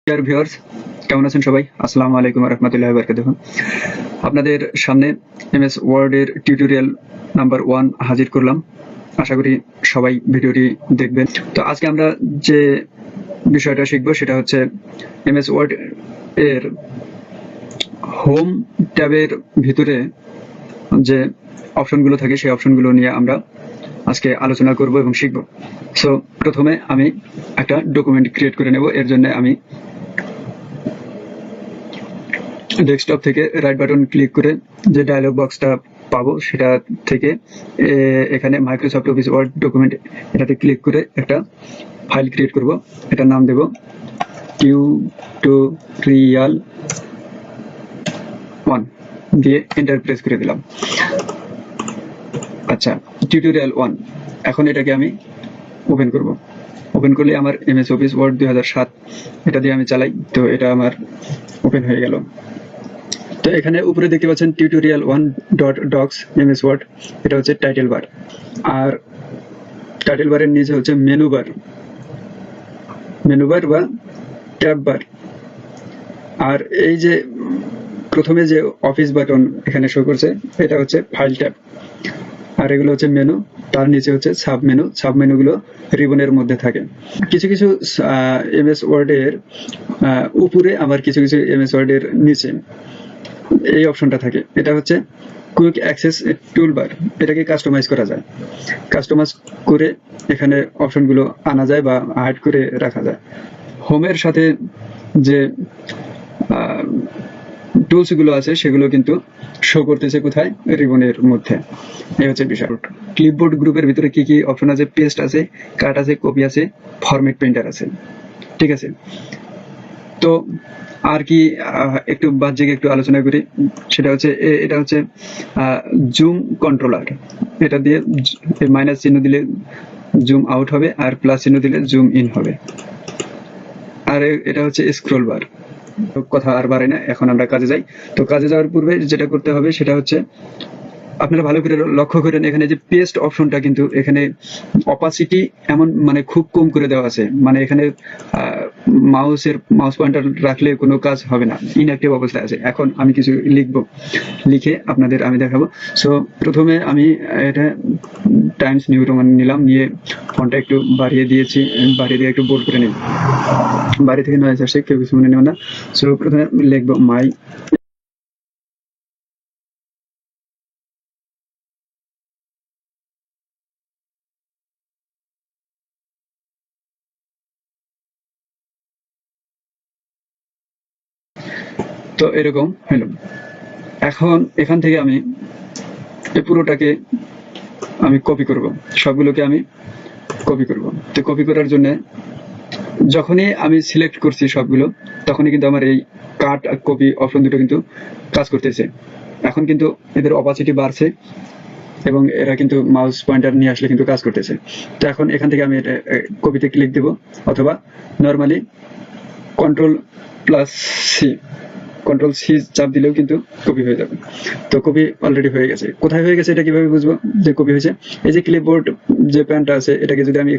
Dear viewers, কেমন আছেন সবাই? আসসালামু আলাইকুম ওয়া রাহমাতুল্লাহি ওয়া বারাকাতুহু। আপনাদের সামনে এমএস ওয়ার্ডের টিউটোরিয়াল নাম্বার 1 হাজির করলাম। আশা করি সবাই ভিডিওটি দেখবেন। তো আজকে আমরা যে বিষয়টা শিখব সেটা হচ্ছে এমএস ওয়ার্ড এর হোম ট্যাবের ভিতরে যে অপশনগুলো থাকে সেই অপশনগুলো নিয়ে আমরা আজকে আলোচনা করব এবং শিখব। সো প্রথমে আমি একটা ডকুমেন্ট ক্রিয়েট করে নেব। এর জন্য আমি ডেস্কটপ থেকে রাইট বাটন ক্লিক করে যে ডায়লগ বক্সটা পাবো সেটা থেকে এখানে মাইক্রোসফট অফিস ওয়ার্ড ডকুমেন্ট এটাতে ক্লিক করে একটা ফাইল ক্রিয়েট করব। এটার নাম দেব টিউটোরিয়াল 1 দিয়ে এন্টার প্রেস করে দিলাম। আচ্ছা, টিউটোরিয়াল 1 এখন এটাকে আমি ওপেন করব। ওপেন করলে আমার এমএস অফিস ওয়ার্ড 2007 এটা দিয়ে আমি চালাই। তো এটা আমার ওপেন হয়ে গেল। তো এখানে উপরে দেখতে পাচ্ছেন টিউটোরিয়াল 1.docs এমএস ওয়ার্ড, এটা হচ্ছে টাইটেল বার। আর টাইটেল বারের নিচে হচ্ছে মেনু বার বা ট্যাব বার। আর এই যে প্রথমে যে অফিস বাটন এখানে শো করছে এটা হচ্ছে ফাইল ট্যাব, আর এগুলো হচ্ছে মেনু। তার নিচে হচ্ছে সাব মেনুগুলো রিবনের মধ্যে থাকে। কিছু কিছু এমএস ওয়ার্ডের উপরে, আবার কিছু কিছু এমএস ওয়ার্ডের নিচে এই অপশনটা থাকে। এটা হচ্ছে কুইক অ্যাক্সেস টুলবার। এটাকে কাস্টমাইজ করা যায়। কাস্টমাইজ করে এখানে অপশনগুলো আনা যায় বা হাইড করে রাখা যায়। হোমের সাথে যে টুলস গুলো আছে সেগুলো কিন্তু শো করতেছে কোথায়? রিবনের মধ্যে। এই হচ্ছে বিষয়। ক্লিপবোর্ড গ্রুপের ভিতরে কি কি অপশন আছে? পেস্ট আছে, কাট আছে, কপি আছে, ফরম্যাট প্রিন্টার আছে। ঠিক আছে, তো আর কি একটু বাহ্যিক একটু আলোচনা করি। সেটা হচ্ছে এটা হচ্ছে জুম কন্ট্রোলার। এটা দিয়ে মাইনাস চিহ্ন দিলে জুম আউট হবে, আর প্লাস চিহ্ন দিলে জুম ইন হবে। আর এটা হচ্ছে স্ক্রল বার। কথা আর বাড়াই না, এখন আমরা কাজে যাই। তো কাজে যাওয়ার পূর্বে যেটা করতে হবে সেটা হচ্ছে আপনারা ভালো করে লক্ষ্য করেন, এখানে যে পেস্ট অপশনটা কিন্তু এখানে অপাসিটি এমন মানে খুব কম করে দেওয়া আছে। মানে এখানে মাউস পয়েন্টার রাখলে কোনো কাজ হবে না, ইনঅ্যাক্টিভ অবস্থায় আছে। এখন আমি কিছু লিখে আপনাদের আমি দেখাবো। সো প্রথমে আমি এটা টাইমস নিউ রোমান নিলাম, নিয়ে ফন্টটা একটু বাড়িয়ে দিয়েছি, বাড়িয়ে দিয়ে একটু বোল্ড করে নিই। বাড়ি থেকে নয়েজ আসে, কেউ কিছু মনে নেব না। সো প্রথমে লিখবো মাই তো এরকম হলো। এখন এখান থেকে আমি এই পুরোটাকে আমি কপি করব, সবগুলোকে আমি কপি করব। তো কপি করার জন্য যখনই আমি সিলেক্ট করছি সবগুলো, তখনই কিন্তু আমার এই কাট আর কপি অপশন দুটো কিন্তু কাজ করতেছে। এখন কিন্তু এদের অপাসিটি বাড়ছে এবং এরা কিন্তু মাউস পয়েন্টার নিয়ে আসলে কিন্তু কাজ করতেছে। তো এখন এখান থেকে আমি এটা কপিতে ক্লিক দেব, অথবা নর্মালি কন্ট্রোল সি চাপ দিলেও কিন্তু কপি হয়ে যাবে। তো কপি অলরেডি হয়ে গেছে। কোথায় হয়ে গেছে এটা কিভাবে বুঝবো যে কপি হয়েছে? এই যে ক্লিপবোর্ড যে প্যানটা আছে এটাকে যদি আমি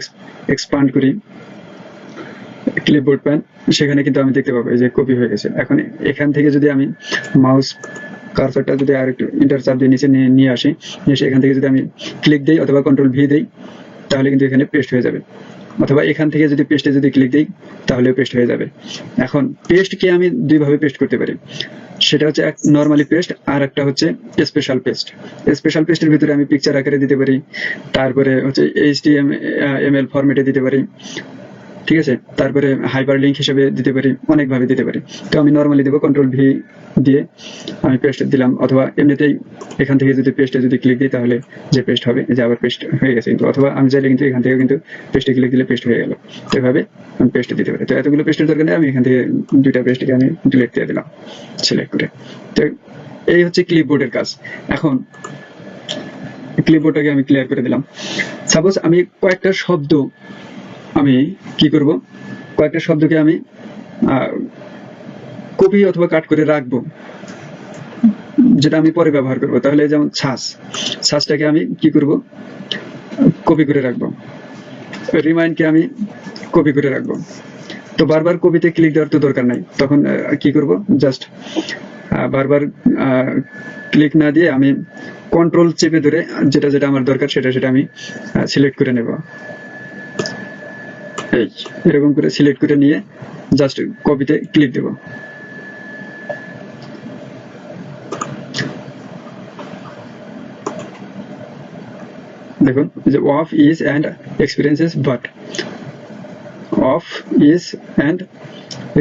এক্সপান্ড করি, ক্লিপবোর্ড প্যান, সেখানে কিন্তু আমি দেখতে পাবো এই যে কপি হয়ে গেছে। এখন এখান থেকে যদি আমি মাউস কার্সারটা যদি আর একটু এন্টার চাপ দিয়ে নিচে নিয়ে আসি, এখান থেকে যদি আমি ক্লিক দিই অথবা কন্ট্রোল ভি দিই, তাহলে কিন্তু এখানে পেস্ট হয়ে যাবে। অথবা এখান থেকে যদি পেস্টে যদি ক্লিক দিই তাহলেও পেস্ট হয়ে যাবে। এখন পেস্টকে আমি দুইভাবে পেস্ট করতে পারি। সেটা হচ্ছে এক নর্মালি পেস্ট, আর একটা হচ্ছে স্পেশাল পেস্ট। স্পেশাল পেস্টের ভিতরে আমি পিকচার আকারে দিতে পারি, তারপরে হচ্ছে HTML ফরম্যাটে দিতে পারি। ঠিক আছে, তারপরে হাইপার লিঙ্ক হিসেবে দিতে পারি, অনেকভাবে দিতে পারি। তো আমি নর্মালি দেবো কন্ট্রোল ভি দিয়ে আমি পেস্ট দিলাম, অথবা এমনিতেই এখান থেকে যদি পেস্টে যদি ক্লিক দিই তাহলে যে পেস্ট হবে, যে আবার পেস্ট হয়ে গেছে। কিন্তু অথবা আমি চাইলে কিন্তু এখান থেকে কিন্তু পেস্টে ক্লিক দিলে পেস্ট হয়ে গেল। তো এভাবে আমি পেস্ট দিতে পারি। তো এতগুলো পেস্টের দরকার নেই, আমি এখান থেকে দুইটা পেস্টকে আমি ডিলিট দিয়ে দিলাম সিলেক্ট করে। তো এই হচ্ছে ক্লিপবোর্ডের কাজ। এখন ক্লিপবোর্ডটাকে আমি ক্লিয়ার করে দিলাম। সাপোজ আমি কয়েকটা শব্দ আমি কি করব, কয়েকটা শব্দকে আমি কপি অথবা কাট করে রাখবো, যেটা আমি পরে ব্যবহার করব। তাহলে যেমন ছাঁচটাকে আমি কি করব, কপি করে রাখবো। রিমাইন্ডকে আমি কপি করে রাখবো। তো বারবার কপিতে ক্লিক দেওয়ার তো দরকার নাই, তখন কি করব, জাস্ট বারবার ক্লিক না দিয়ে আমি কন্ট্রোল চেপে ধরে যেটা যেটা আমার দরকার সেটা আমি সিলেক্ট করে নেব। এই এরকম করে সিলেক্ট করে নিয়ে জাস্ট কপিতে ক্লিক দেব। দেখুন যে of is and experiences but, of is and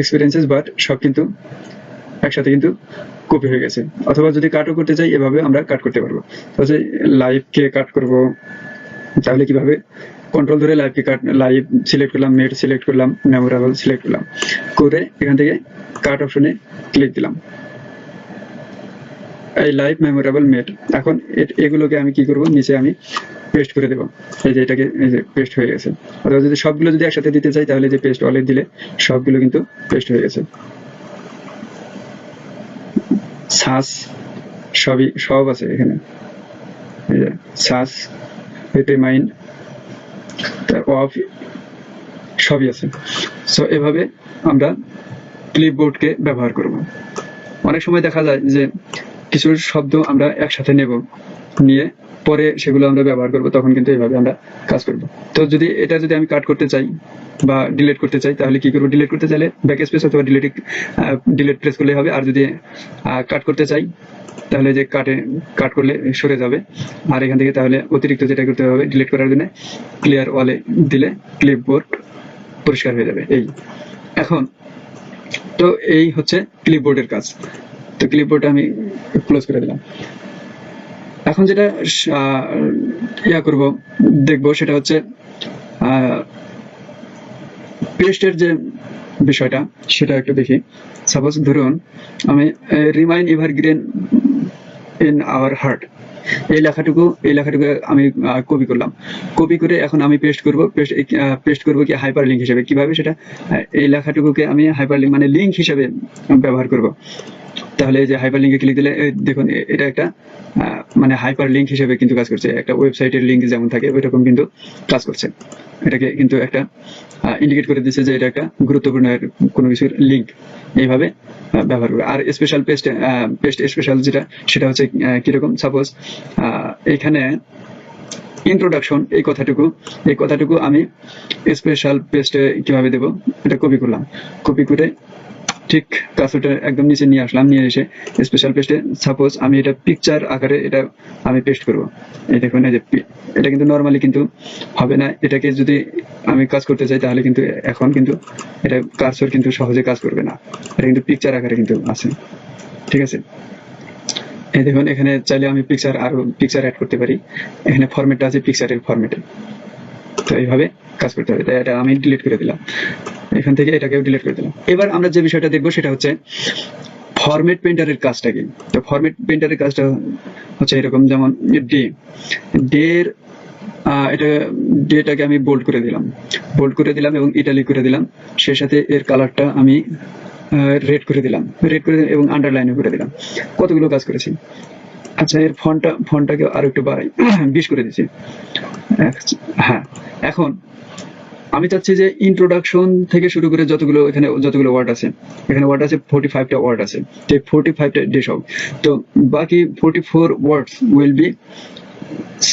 experiences but সব কিন্তু একসাথে কিন্তু কপি হয়ে গেছে। অথবা যদি কাটও করতে চাই এভাবে আমরা কাট করতে পারবো। তাহলে লাইভকে কাট করব, তাহলে কিভাবে, কন্ট্রোল ধরে লাইভকে কাট, লাইভ সিলেক্ট করলাম, মেড সিলেক্ট করলাম, মেমোরেবল সিলেক্ট করলাম, করে এখান থেকে কাট অপশনে ক্লিক দিলাম, এই লাইভ মেমোরেবল মেড। এখন এগুলোকে আমি কি করব, নিচে আমি পেস্ট করে দেবো। এই যে এটাকে এই যে পেস্ট হয়ে গেছে। অথবা যদি সবগুলো যদি একসাথে দিতে চাই তাহলে যে পেস্ট অলে দিলে সবগুলো কিন্তু পেস্ট হয়ে গেছে। সাস সব আছে এখানে, এই যে সাস রিমাইন্ড অফ সবই আছে। সো এভাবে আমরা ক্লিপবোর্ডকে ব্যবহার করব। অনেক সময় দেখা যায় যে কিছু শব্দ আমরা একসাথে নেব, নিয়ে পরে সেগুলো আমরা ব্যবহার করব, তখন কিন্তু এইভাবে আমরা কাজ করব। তো যদি এটা যদি আমি কাট করতে চাই বা ডিলিট করতে চাই তাহলে কি করব, ডিলিট করতে চাইলে ব্যাক স্পেস অথবা ডিলিট প্রেস করলে হবে। আর যদি কাট করতে চাই তাহলে যে কাট করলে সরে যাবে। আর এখান থেকে তাহলে অতিরিক্ত যেটা করতে হবে, ডিলিট করার জন্য ক্লিয়ার ওয়ালে দিলে ক্লিপবোর্ড পরিষ্কার হয়ে যাবে। এই এখন তো এই হচ্ছে ক্লিপবোর্ডের কাজ। তো ক্লিপবোর্ড আমি ক্লোজ করে দিলাম। এখন যেটা করব দেখবো সেটা হচ্ছে পেস্টের যে বিষয়টা সেটা একটু দেখি। সাপোজ ধরুন আমি remind evergreen in our heart, এই লেখাটুকু আমি কপি করলাম। কপি করে এখন আমি পেস্ট করব কি হাইপার লিঙ্ক হিসেবে। কিভাবে সেটা, এই লেখাটুকুকে আমি হাইপার লিঙ্ক মানে লিঙ্ক হিসেবে ব্যবহার করব। তাহলে যে হাইপার লিঙ্কে ক্লিক দিলে দেখুন এটা একটা মানে হাইপার লিঙ্ক হিসেবে কিন্তু কাজ করছে। একটা ওয়েবসাইটের লিঙ্ক যেমন থাকে ওইরকম কিন্তু কাজ করছে। এটাকে কিন্তু একটা ইন্ডিকেট করে দিচ্ছে যে এটা একটা গুরুত্বপূর্ণ কোনো কিছুর লিঙ্ক। এইভাবে ব্যবহার করবে। আর স্পেশাল পেস্ট স্পেশাল যেটা সেটা হচ্ছে কিরকম, সাপোজ এখানে ইন্ট্রোডাকশন এই কথাটুকু আমি স্পেশাল পেস্টে কিভাবে দেব, এটা কপি করলাম। কপি করে ঠিক কার্সরটা একদম নিচে নিয়ে আসলাম, নিয়ে এসে স্পেশাল পেস্টে সাপোজ আমি এটা পিকচার আকারে এটা আমি পেস্ট করব। এই দেখুন এই যে এটা কিন্তু নর্মালি কিন্তু হবে না। এটাকে যদি আমি কাজ করতে চাই তাহলে কিন্তু এখন কিন্তু এটা কার্সর কিন্তু সহজে কাজ করবে না। এটা কিন্তু পিকচার আকারে কিন্তু আছে, ঠিক আছে। এই দেখুন এখানে চাইলে আমি পিকচার অ্যাড করতে পারি। এখানে ফরম্যাটটা আছে পিকচারের ফরম্যাটে। তো এইভাবে কাজ করতে হবে। তাই এটা আমি ডিলিট করে দিলাম, এখান থেকে এটাকেও ডিলিট করে দিলাম। এবার আমরা যে বিষয়টা দেখবো সেটা হচ্ছে ফরম্যাট পেইন্টারের কাজটা কি। তো ফরম্যাট পেইন্টারের কাজটা হচ্ছে এরকম, যেমন ডেটাকে আমি বোল্ড করে দিলাম এবং ইটালিক করে দিলাম। সেই সাথে এর কালারটা আমি রেড করে দিলাম এবং আন্ডারলাইনও করে দিলাম। কতগুলো কাজ করেছি। আচ্ছা এর ফন্টটাকে আরো একটু বাড়াই, 20 করে দিচ্ছি। হ্যাঁ, এখন আমি চাচ্ছি যে ইন্ট্রোডাকশন থেকে শুরু করে যতগুলো ওয়ার্ড আছে, এখানে ওয়ার্ড আছে 45টা ওয়ার্ড আছে। এই 45টা ডে সব, তো বাকি 44 words will be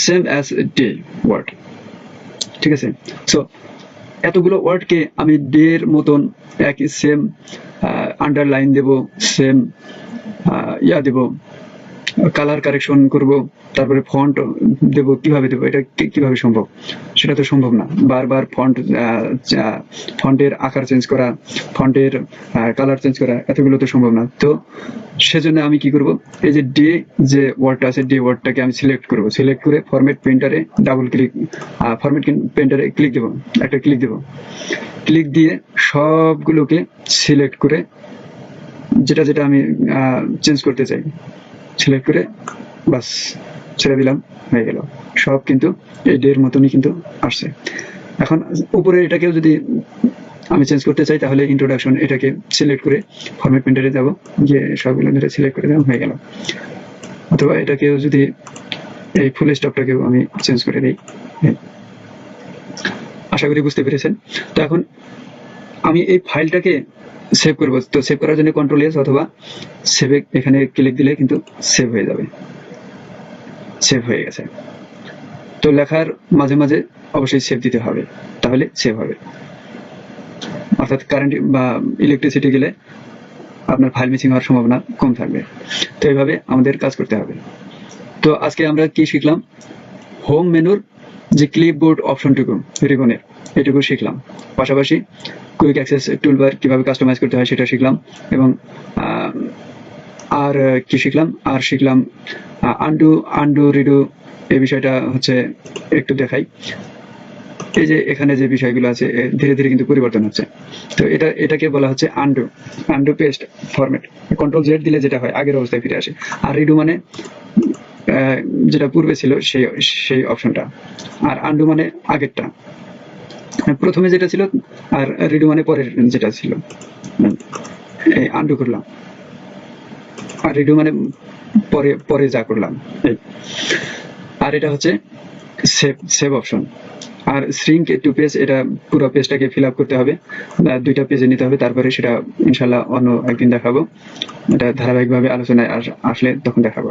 same as the word, ঠিক আছে। সো এতগুলো ওয়ার্ডকে আমি ডে এর মতন একই সেম আন্ডারলাইন দেব, সেম দেব, কালার কারেকশন করব, তারপরে ফন্ট দেব। কিভাবে দেবো, এটা কিভাবে সম্ভব? সেটা তো সম্ভব না। বারবার ফন্টের আকার চেঞ্জ করা, ফন্টের কালার চেঞ্জ করা, এতগুলো তো সম্ভব না। তো সেজন্য আমি কি করব, এই যে ডে যে ওয়ার্ডটা আছে, ডে ওয়ার্ডটাকে আমি সিলেক্ট করে ফরম্যাট পেইন্টারে ক্লিক দেবো, একটা ক্লিক দেবো। ক্লিক দিয়ে সবগুলোকে সিলেক্ট করে যেটা আমি চেঞ্জ করতে চাই সিলেক্ট করে বাস ছেড়ে দিলাম, হয়ে গেল। সব কিন্তু এই ডে এর মতনই কিন্তু আসছে। এখন উপরে এটাকেও যদি আমি চেঞ্জ করতে চাই তাহলে ইন্ট্রোডাকশন এটাকে সিলেক্ট করে ফরম্যাট পেইন্টারে যাব, গিয়ে সবগুলো সিলেক্ট করে দিলাম, হয়ে গেল। অথবা এটাকেও যদি এই ফুল স্টপটাকেও আমি চেঞ্জ করে দিই। আশা করি বুঝতে পেরেছেন। তো এখন আমি এই ফাইলটাকে সেভ করবো, তো সেভ করার জন্য কন্ট্রোল এস অথবা সেভে এখানে ক্লিক দিলে কিন্তু সেভ হয়ে যাবে। সেভ হয়ে গেছে। তো লেখার মাঝে মাঝে অবশ্যই সেভ দিতে হবে, তাহলে সেভ হবে। অর্থাৎ কারেন্ট বা ইলেকট্রিসিটি গেলে আপনার ফাইল মিসিং হওয়ার সম্ভাবনা কম থাকবে। তো এইভাবে আমাদের কাজ করতে হবে। তো আজকে আমরা কি শিখলাম, হোম মেনুর যে ক্লিপবোর্ড অপশনটুকু রিবনের এটুকু শিখলাম, পাশাপাশি কুইক অ্যাক্সেস টুলবার কিভাবে কাস্টমাইজ করতে হয় সেটা শিখলাম, এবং আর কি শিখলাম, আর শিখলাম আন্ডু রিডু। এই বিষয়টা হচ্ছে একটু দেখাই। এই যে এখানে যে বিষয়গুলো আছে ধীরে ধীরে কিন্তু পরিবর্তন হচ্ছে, তো এটাকে বলা হচ্ছে undo paste format. Control Z দিলে যেটা হয় আগের অবস্থায় ফিরে আসে, আর রিডু মানে যেটা পূর্বে ছিল সেই অপশনটা, আর আন্ডু মানে আগেরটা, প্রথমে যেটা ছিল, আর রিডু মানে পরের যেটা ছিল। এই আন্ডু করলাম, আর রিডু মানে পরে পরে যা করলাম। আর এটা হচ্ছে সেভ অপশন। আর শ্রিঙ্ক টু পেজ, এটা পুরো পেজটাকে ফিল আপ করতে হবে, 2টা পেজে নিতে হবে, তারপরে সেটা ইনশাল্লাহ অন্য একদিন দেখাবো, এটা ধারাবাহিকভাবে আলোচনায় আসলে তখন দেখাবো।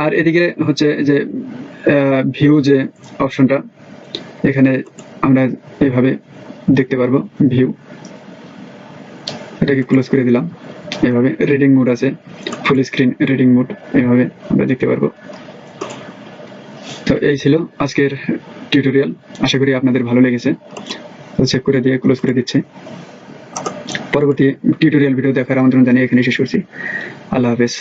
আর এদিকে হচ্ছে যে ভিউ যে অপশনটা, এখানে আমরা এইভাবে দেখতে পারবো ভিউ, এটাকে ক্লোজ করে দিলাম। এভাবে রিডিং মোড আছে, ফুল স্ক্রিন রিডিং মোড, এইভাবে আমরা দেখতে পারবো। তো এই ছিল আজকের টিউটোরিয়াল, আশা করি আপনাদের ভালো লেগেছে। তো সেভ করে দিয়ে ক্লোজ করে দিচ্ছি। পরবর্তী টিউটোরিয়াল ভিডিও দেখার আমন্ত্রণ জানিয়ে এখানে শেষ করছি। আল্লাহ হাফেজ।